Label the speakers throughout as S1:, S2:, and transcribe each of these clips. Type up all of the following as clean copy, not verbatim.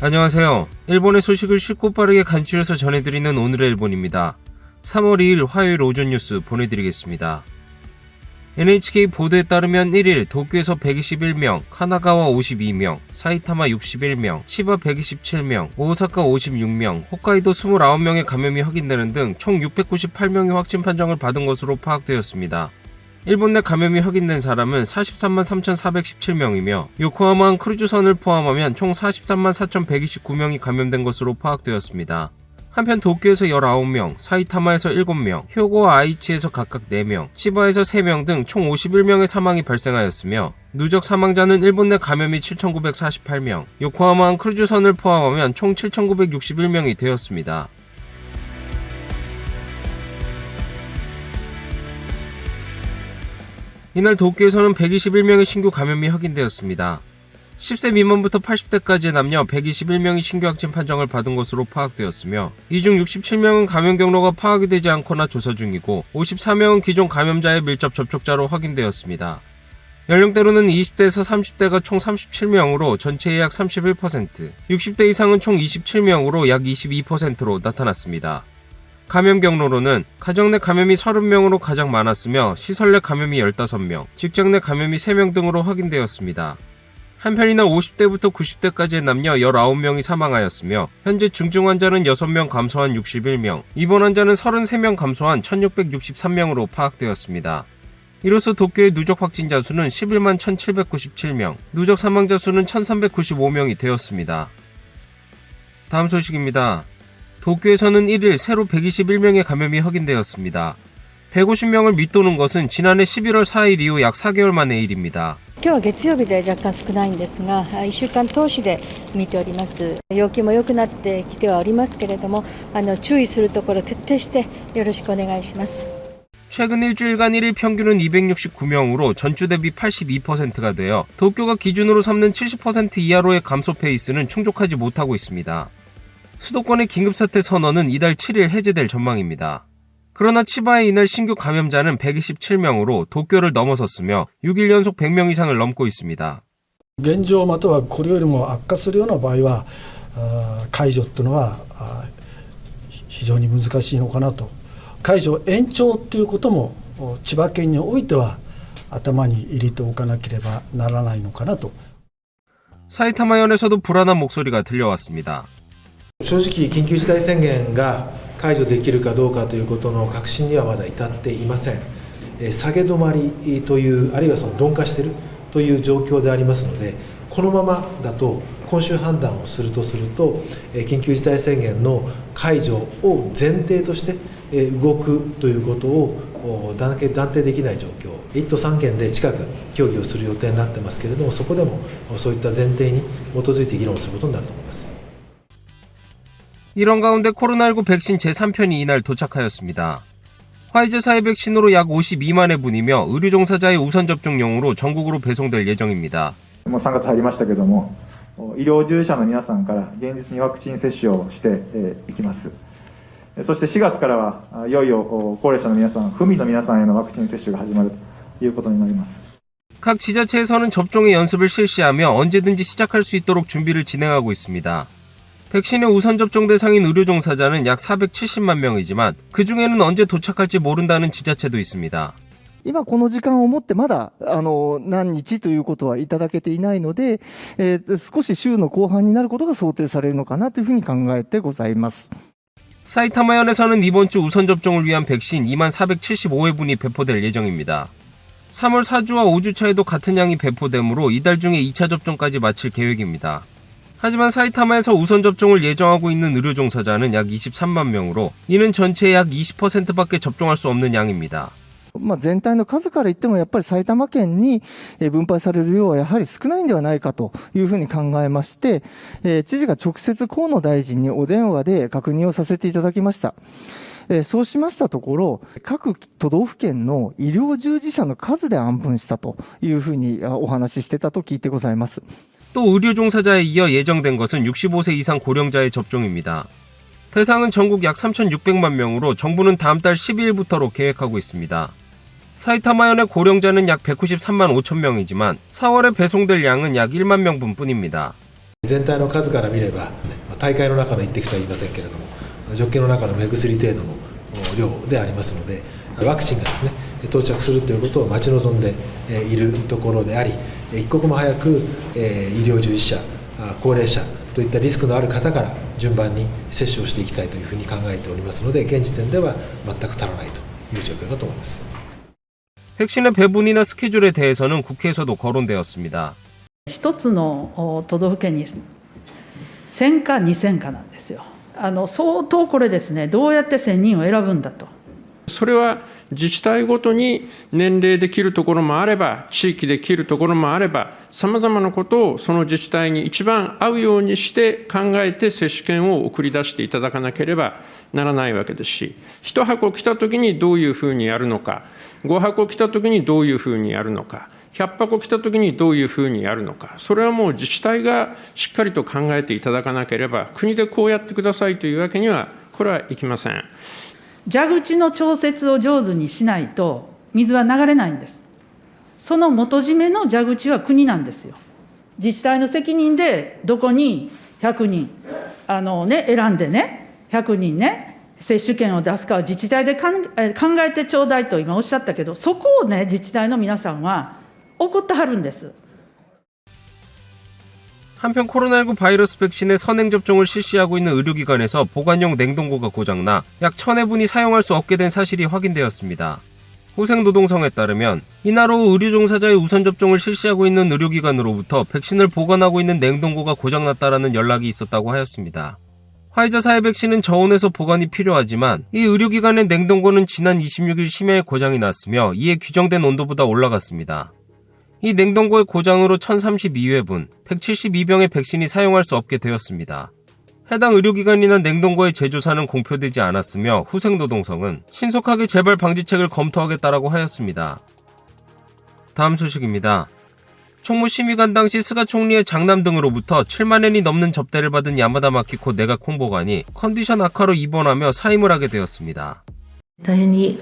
S1: 안녕하세요. 일본의 소식을 쉽고 빠르게 간추려서 전해드리는 오늘의 일본입니다. 3월 2일 화요일 오전 뉴스 보내드리겠습니다. NHK 보도에 따르면 1일 도쿄에서 121명, 카나가와 52명, 사이타마 61명, 치바 127명, 오사카 56명, 홋카이도 29명의 감염이 확인되는 등 총 698명의 확진 판정을 받은 것으로 파악되었습니다. 일본 내 감염이 확인된 사람은 43만 3,417명이며 요코하마항 크루즈선을 포함하면 총 43만 4,129명이 감염된 것으로 파악되었습니다. 한편 도쿄에서 19명, 사이타마에서 7명, 효고와 아이치에서 각각 4명, 치바에서 3명 등 총 51명의 사망이 발생하였으며 누적 사망자는 일본 내 감염이 7,948명, 요코하마항 크루즈선을 포함하면 총 7,961명이 되었습니다. 이날 도쿄에서는 121명의 신규 감염이 확인되었습니다. 10세 미만부터 80대까지의 남녀 121명이 신규 확진 판정을 받은 것으로 파악되었으며 이 중 67명은 감염 경로가 파악이 되지 않거나 조사 중이고 54명은 기존 감염자의 밀접 접촉자로 확인되었습니다. 연령대로는 20대에서 30대가 총 37명으로 전체의 약 31%, 60대 이상은 총 27명으로 약 22%로 나타났습니다. 감염 경로로는 가정 내 감염이 30명으로 가장 많았으며 시설 내 감염이 15명, 직장 내 감염이 3명 등으로 확인되었습니다. 한편 이날 50대부터 90대까지의 남녀 19명이 사망하였으며 현재 중증 환자는 6명 감소한 61명, 입원 환자는 33명 감소한 1663명으로 파악되었습니다. 이로써 도쿄의 누적 확진자 수는 11만 1797명, 누적 사망자 수는 1395명이 되었습니다. 다음 소식입니다. 도쿄에서는 1일 새로 121명의 감염이 확인되었습니다. 150명을 밑도는 것은 지난해 11월 4일 이후 약 4개월 만의 일입니다.
S2: 今日は月曜日で若干少ないんですが、1週間通しで見ております。陽気も良くなってきてはおりますけれども、注意するところ徹底してよろしくお願いします。
S1: 최근 일주일간 1일 평균은 269명으로 전주 대비 82%가 되어 도쿄가 기준으로 삼는 70% 이하로의 감소 페이스는 충족하지 못하고 있습니다. 수도권의 긴급사태 선언은 이달 7일 해제될 전망입니다. 그러나 치바의 이날 신규 감염자는 127명으로 도쿄를 넘어섰으며 6일 연속 100명 이상을 넘고 있습니다.
S3: 現状またはこれよりも悪化するような場合は解除というのは非常に難しいのかなと。解除延長ということも千葉県においては頭に入れておかなければならないのかなと。
S1: 사이타마현에서도 불안한 목소리가 들려왔습니다.
S4: 正直、緊急事態宣言が解除できるかどうかということの確信にはまだ至っていません。下げ止まりという、あるいは鈍化しているという状況でありますので、このままだと今週判断をすると緊急事態宣言の解除を前提として動くということを断定できない状況、1都3県で近く協議をする予定になってますけれども、そこでもそういった前提に基づいて議論することになると思います。
S1: 이런 가운데 코로나19 백신 제3편이 이날 도착하였습니다. 화이자사의 백신으로 약 52만회 분이며 의료 종사자의 우선 접종용으로 전국으로 배송될 예정입니다.
S5: もう3月入りましたけども、医療従事者の皆さんから現実にワクチン接種をしていきます。そして4月からはいよいよ高齢者の皆さん、府民の皆さんへのワクチン接種が始まるということになります。
S1: 각 지자체에서는 접종의 연습을 실시하며 언제든지 시작할 수 있도록 준비를 진행하고 있습니다. 백신의 우선 접종 대상인 의료 종사자는 약 470만 명이지만 그 중에는 언제 도착할지 모른다는 지자체도 있습니다.
S6: 今この時間をもってまだ何日ということはいただけていないので、少し週の後半になることが想定されるのかなというふうに考えてございます。
S1: 사이타마현에서는 이번 주 우선 접종을 위한 백신 2만 475회분이 배포될 예정입니다. 3월 4주와 5주차에도 같은 양이 배포되므로 이달 중에 2차 접종까지 마칠 계획입니다. 하지만 사이타마에서 우선 접종을 예정하고 있는 의료 종사자는 약 23만 명으로 이는 전체의 약 20%밖에 접종할 수 없는 양입니다.
S6: 全体の数から言ってもやっぱり埼玉県に分配される量はやはり少ないんではないかというふうに考えまして、知事が直接河野大臣にお電話で確認をさせていただきました。そうしましたところ、各都道府県の医療従事者の数で安分したというふうにお話ししてたと聞いてございます。
S1: 또 의료 종사자에 이어 예정된 것은 65세 이상 고령자의 접종입니다. 대상은 전국 약 3,600만 명으로 정부는 다음 달 12일부터로 계획하고 있습니다. 사이타마현의 고령자는 약 193만 5천 명이지만 4월에 배송될 양은 약 1만 명분 뿐입니다.
S4: 全体の数から見れば、大会の中の一滴とは言いませんけれども、ジョッキの中の目薬程度の量でありますので、ワクチンがですね、到着するということを待ち望んでいるところであり、一刻も早く医療従事者、高齢者といったリスクのある方から順番に接種をしていきたいというふうに考えておりますので、現時点では全く足らないという状況だと思います。
S1: 백신의 배분이나 스케줄에 대해서는 국회에서도 거론되었습니다.
S7: 一つの都道府県に1000か2000かなんですよ。相当これですね、どうやって1000人を選ぶんだと。
S8: それは自治体ごとに年齢で切るところもあれば、地域で切るところもあれば、さまざまなことをその自治体に一番合うようにして考えて接種券を送り出していただかなければならないわけですし、1箱来たときにどういうふうにやるのか、5箱来たときにどういうふうにやるのか、100箱来たときにどういうふうにやるのか、それはもう自治体がしっかりと考えていただかなければ、国でこうやってくださいというわけには、これはいきません。
S7: 蛇口の調節を上手にしないと水は流れないんです。その元締めの蛇口は国なんですよ。自治体の責任でどこに100人選んでね、100人ね接種券を出すかは自治体で考えてちょうだいと今おっしゃったけど、そこをね自治体の皆さんは怒ってはるんです。
S1: 한편 코로나19 바이러스 백신의 선행접종을 실시하고 있는 의료기관에서 보관용 냉동고가 고장나 약 1000회분이 사용할 수 없게 된 사실이 확인되었습니다. 호생노동성에 따르면 이날 오후 의료종사자의 우선접종을 실시하고 있는 의료기관으로부터 백신을 보관하고 있는 냉동고가 고장났다라는 연락이 있었다고 하였습니다. 화이자사의 백신은 저온에서 보관이 필요하지만 이 의료기관의 냉동고는 지난 26일 심야에 고장이 났으며 이에 규정된 온도보다 올라갔습니다. 이 냉동고의 고장으로 1032회분, 172병의 백신이 사용할 수 없게 되었습니다. 해당 의료기관이나 냉동고의 제조사는 공표되지 않았으며 후생노동성은 신속하게 재발 방지책을 검토하겠다라고 하였습니다. 다음 소식입니다. 총무심의관 당시 스가 총리의 장남 등으로부터 7만엔이 넘는 접대를 받은 야마다 마키코 내각 홍보관이 컨디션 악화로 입원하며 사임을 하게 되었습니다.
S9: 大変に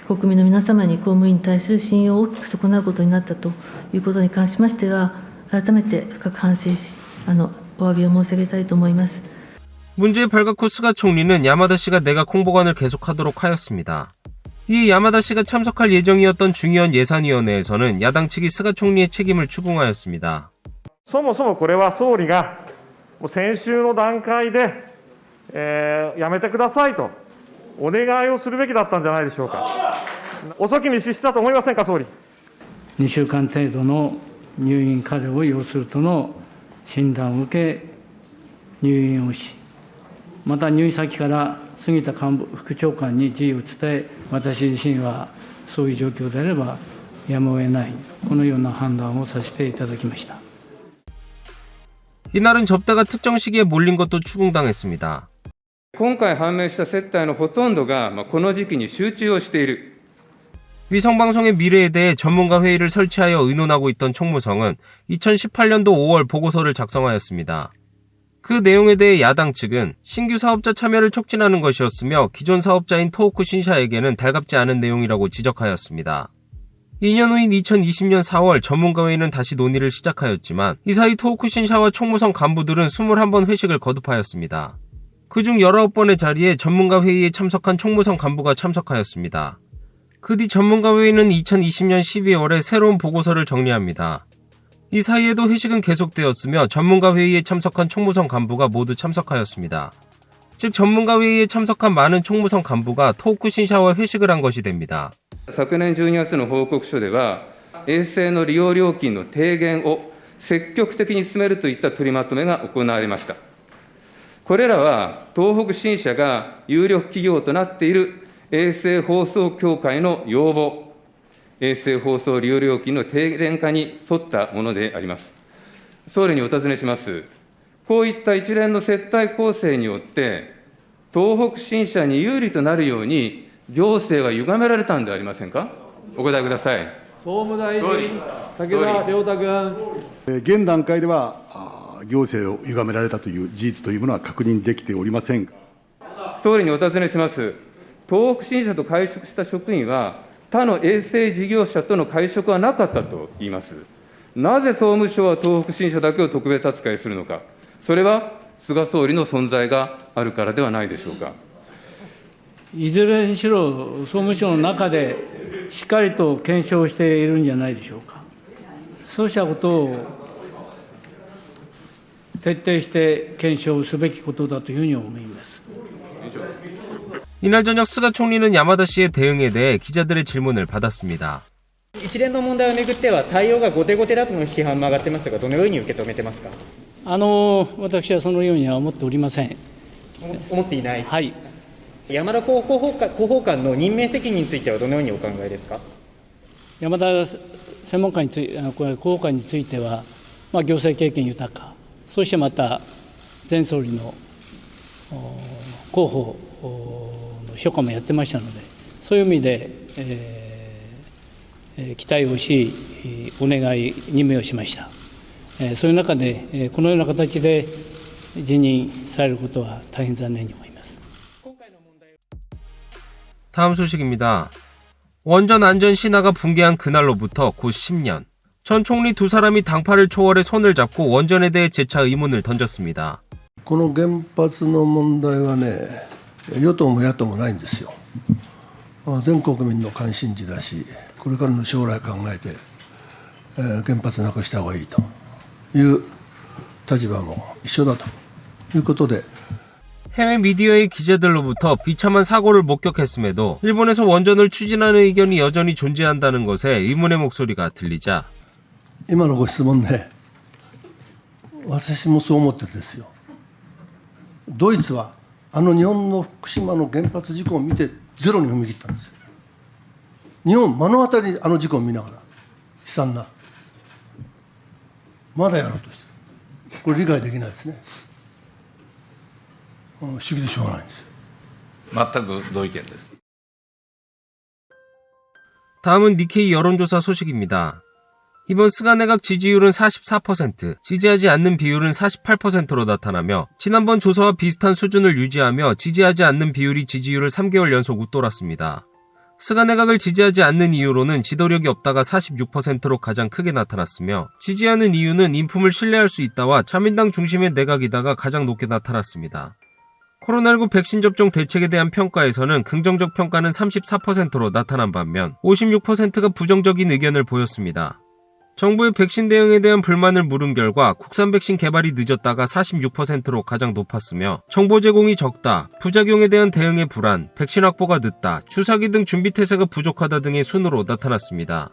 S9: 国民の皆様に公務員に対する信用を大きく損なうことになったということに関しましては、改めて深く反省し、お詫びを申し上げたいと思います。
S1: 문제의 발각 후 스가 총리는 야마다 씨가 내각 홍보관을 계속하도록 하였습니다. 이 야마다 씨가 참석할 예정이었던 중의원 예산위원회에서는 야당 측이 스가 총리의 책임을 추궁하였습니다.
S10: そもそもこれは総理が先週の段階で、やめてくださいとお願いをするべきだったんじゃないでしょうか。遅きに失したと思いませんか、総理。
S11: 2週間程度の入院過料を要するとの診断を受け、入院をし、また入院先から杉田副長官に辞意を伝え、私自身はそういう状況であればやむを得ない、このような判断をさせていただきました。
S1: 이날은 접대가 특정 시기에 몰린 것도 추궁당했습니다.
S12: 今回判明した接待のほとんどがこの時期に集中をしている。
S1: 위성방송의 미래에 대해 전문가 회의를 설치하여 의논하고 있던 총무성은 2018년도 5월 보고서를 작성하였습니다. 그 내용에 대해 야당 측은 신규 사업자 참여를 촉진하는 것이었으며 기존 사업자인 토호쿠 신샤에게는 달갑지 않은 내용이라고 지적하였습니다. 2년 후인 2020년 4월 전문가회의는 다시 논의를 시작하였지만 이 사이 토호쿠 신샤와 총무성 간부들은 21번 회식을 거듭하였습니다. 그중 19번의 자리에 전문가회의에 참석한 총무성 간부가 참석하였습니다. 그 뒤 전문가회의는 2020년 12월에 새로운 보고서를 정리합니다. 이 사이에도 회식은 계속되었으며 전문가회의에 참석한 총무성 간부가 모두 참석하였습니다. 즉 전문가회의에 참석한 많은 총무성 간부가 토호쿠 신샤와 회식을 한 것이 됩니다.
S12: 昨年12月の報告書では、衛星の利用料金の低減を積極的に進めるといった取りまとめが行われました。これらは東北新社が有力企業となっている衛星放送協会の要望、衛星放送利用料金の低減化に沿ったものであります。総理にお尋ねします。こういった一連の接待構成によって、東北新社に有利となるように、行政が歪められたんではありませんか。お答えください。
S13: 総務大臣、武田良太君。
S14: 現段階では、行政を歪められたという事実というものは確認できておりません。
S12: 総理にお尋ねします。東北新社と会食した職員は、他の衛星事業者との会食はなかったと言います。なぜ総務省は東北新社だけを特別扱いするのか、それは菅総理の存在があるからではないでしょうか。
S11: いずれにしろ、総務省の中でしっかりと検証しているんじゃないでしょうか。そうしたことを徹底して検証すべきことだというふうに思います。
S1: 이날 저녁菅총리는 야마다 씨의 대응에 대해 기자들의 질문을 받았습니다.
S15: 一連の問題をめぐっては対応が後手後手だとの批判も上がってますが、どのように受け止めてますか。
S11: 私はそのようには思っておりません。
S15: 思っていない。
S11: はい。
S15: 山田広報官の任命責任についてはどのようにお考えですか。
S11: 山田専門官について、広報官については、行政経験豊か、そしてまた前総理の広報の秘書官もやってましたので、そういう意味で、期待をし、お願い、任命をしました。そういう中で、このような形で辞任されることは大変残念に思います。
S1: 다음 소식입니다. 원전 안전 신화가 붕괴한 그날로부터 곧 10년. 전 총리 두 사람이 당파를 초월해 손을 잡고 원전에 대해 재차 의문을 던졌습니다.
S14: この原発の問題はね、与党も野党もないんですよ。全国民の関心事だし、これからの将来考えて、原発なくした方がいいという立場も一緒だということで、
S1: 해외 미디어의 기자들로부터 비참한 사고를 목격했음에도 일본에서 원전을 추진하는 의견이 여전히 존재한다는 것에 의문의 목소리가 들리자
S14: 今のご質問ね、私もそう思ってるんですよ。ドイツは日本の福島の原発事故を見てゼロに踏み切ったんですよ。日本目の当たりに事故を見ながら悲惨な、まだやろうとしてる。これ理解できないですね。不思議でしょうがないんですよ。
S16: 全く同意見です。
S1: 다음은 니케이 여론조사 소식입니다. 이번 스가 내각 지지율은 44%, 지지하지 않는 비율은 48%로 나타나며 지난번 조사와 비슷한 수준을 유지하며 지지하지 않는 비율이 지지율을 3개월 연속 웃돌았습니다. 스가 내각을 지지하지 않는 이유로는 지도력이 없다가 46%로 가장 크게 나타났으며 지지하는 이유는 인품을 신뢰할 수 있다와 자민당 중심의 내각이다가 가장 높게 나타났습니다. 코로나19 백신 접종 대책에 대한 평가에서는 긍정적 평가는 34%로 나타난 반면 56%가 부정적인 의견을 보였습니다. 정부의 백신 대응에 대한 불만을 물은 결과 국산 백신 개발이 늦었다가 46%로 가장 높았으며 정보 제공이 적다, 부작용에 대한 대응의 불안, 백신 확보가 늦다, 주사기 등 준비 태세가 부족하다 등의 순으로 나타났습니다.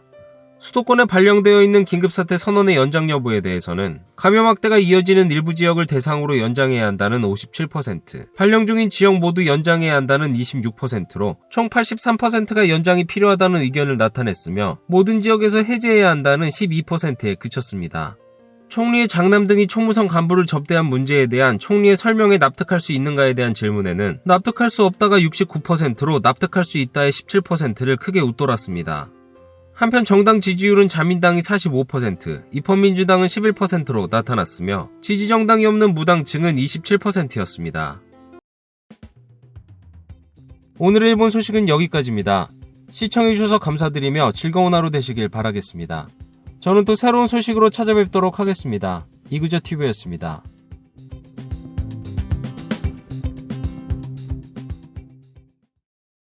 S1: 수도권에 발령되어 있는 긴급사태 선언의 연장 여부에 대해서는 감염 확대가 이어지는 일부 지역을 대상으로 연장해야 한다는 57%, 발령 중인 지역 모두 연장해야 한다는 26%로 총 83%가 연장이 필요하다는 의견을 나타냈으며 모든 지역에서 해제해야 한다는 12%에 그쳤습니다. 총리의 장남 등이 총무성 간부를 접대한 문제에 대한 총리의 설명에 납득할 수 있는가에 대한 질문에는 납득할 수 없다가 69%로 납득할 수 있다의 17%를 크게 웃돌았습니다. 한편 정당 지지율은 자민당이 45%, 입헌민주당은 11%로 나타났으며 지지 정당이 없는 무당층은 27%였습니다. 오늘의 일본 소식은 여기까지입니다. 시청해주셔서 감사드리며 즐거운 하루 되시길 바라겠습니다. 저는 또 새로운 소식으로 찾아뵙도록 하겠습니다. 이그저TV였습니다.